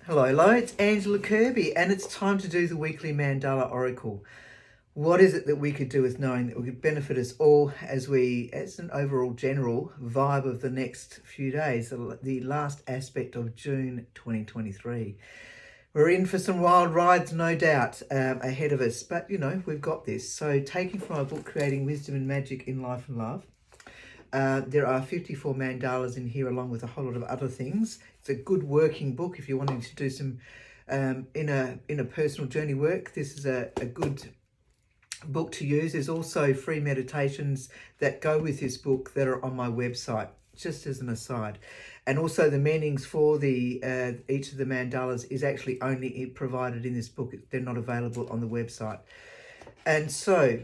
Hello, it's Angela Kirby, and it's time to do the weekly Mandala Oracle. What is it that we could do with knowing that would benefit us all as an overall general vibe of the next few days, the last aspect of June 2023? We're in for some wild rides, no doubt, ahead of us, but we've got this. So, taking from our book, Creating Wisdom and Magic in Life and Love, there are 54 mandalas in here, along with a whole lot of other things. It's a good working book if you're wanting to do some inner personal journey work. This is a good book to use. There's also free meditations that go with this book that are on my website, just as an aside. And also the meanings for the each of the mandalas is actually only provided in this book. They're not available on the website. And so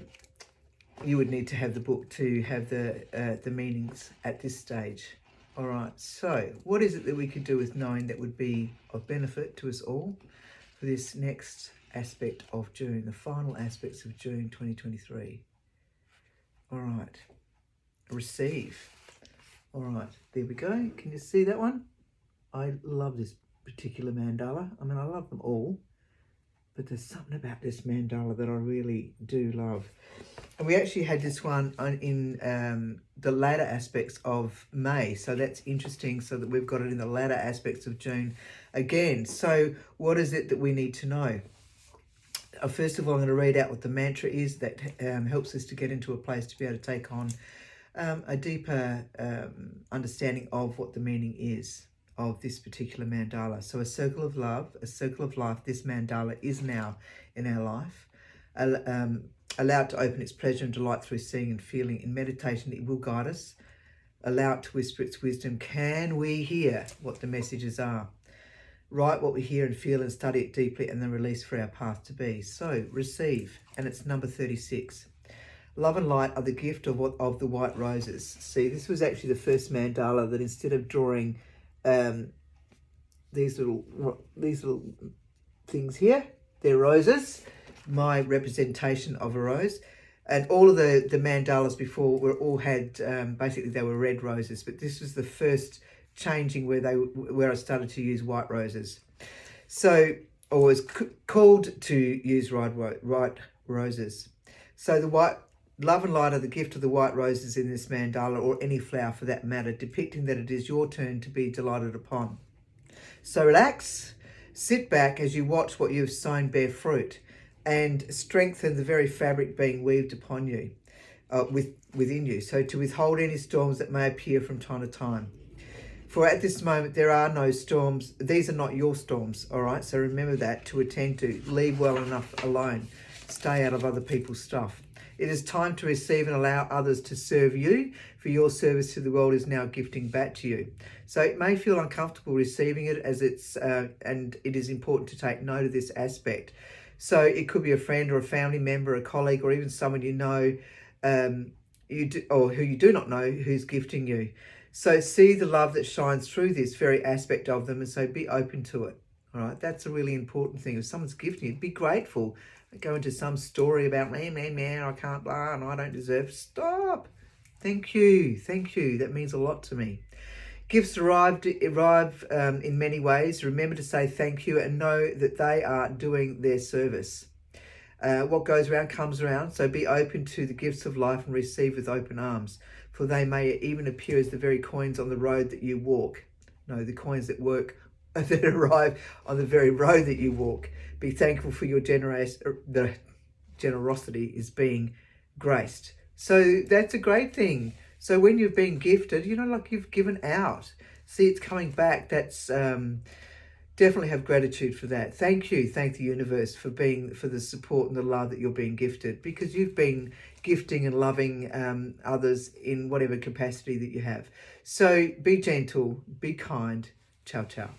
you would need to have the book to have the meanings at this stage. All right, so what is it that we could do with knowing that would be of benefit to us all for this next aspect of June, the final aspects of June 2023? All right, receive. All right, there we go. Can you see that one? I love this particular mandala. I mean, I love them all, but there's something about this mandala that I really do love. And we actually had this one in the latter aspects of May. So that's interesting, so that we've got it in the latter aspects of June again. So what is it that we need to know? First of all, I'm going to read out what the mantra is that helps us to get into a place to be able to take on a deeper understanding of what the meaning is of this particular mandala. So a circle of love, a circle of life, this mandala is now in our life. Allow it to open its pleasure and delight through seeing and feeling. In meditation, it will guide us. Allow it to whisper its wisdom. Can we hear what the messages are? Write what we hear and feel and study it deeply, and then release for our path to be. So receive, and it's number 36. Love and light are the gift of the white roses. See, this was actually the first mandala that, instead of drawing these little things here, they're roses, my representation of a rose. And all of the mandalas before basically they were red roses, but this was the first changing where I started to use white roses. So I was called to use white roses. So the white love and light are the gift of the white roses in this mandala, or any flower for that matter, depicting that it is your turn to be delighted upon. So relax, sit back as you watch what you have sown bear fruit, and strengthen the very fabric being weaved upon you, within you, so to withhold any storms that may appear from time to time. For at this moment, there are no storms. These are not your storms, all right? So remember that to attend to. Leave well enough alone. Stay out of other people's stuff. It is time to receive and allow others to serve you, for your service to the world is now gifting back to you. So it may feel uncomfortable receiving it, and it is important to take note of this aspect. So it could be a friend or a family member, a colleague, or even someone you know, or who you do not know, who's gifting you. So see the love that shines through this very aspect of them, and so be open to it. All right, that's a really important thing. If someone's gifting you, be grateful. Don't go into some story about me, I can't, blah, and I don't deserve. Stop. Thank you. That means a lot to me. Gifts arrive in many ways. Remember to say thank you and know that they are doing their service. What goes around comes around, so be open to the gifts of life and receive with open arms, for they may even appear as the very coins on the road that you walk. No, the coins that arrive on the very road that you walk. Be thankful for your the generosity is being graced. So that's a great thing. So when you've been gifted, like you've given out, see it's coming back. That's definitely have gratitude for that. Thank the universe for the support and the love that you're being gifted, because you've been gifting and loving others in whatever capacity that you have. So be gentle, be kind. Ciao, ciao.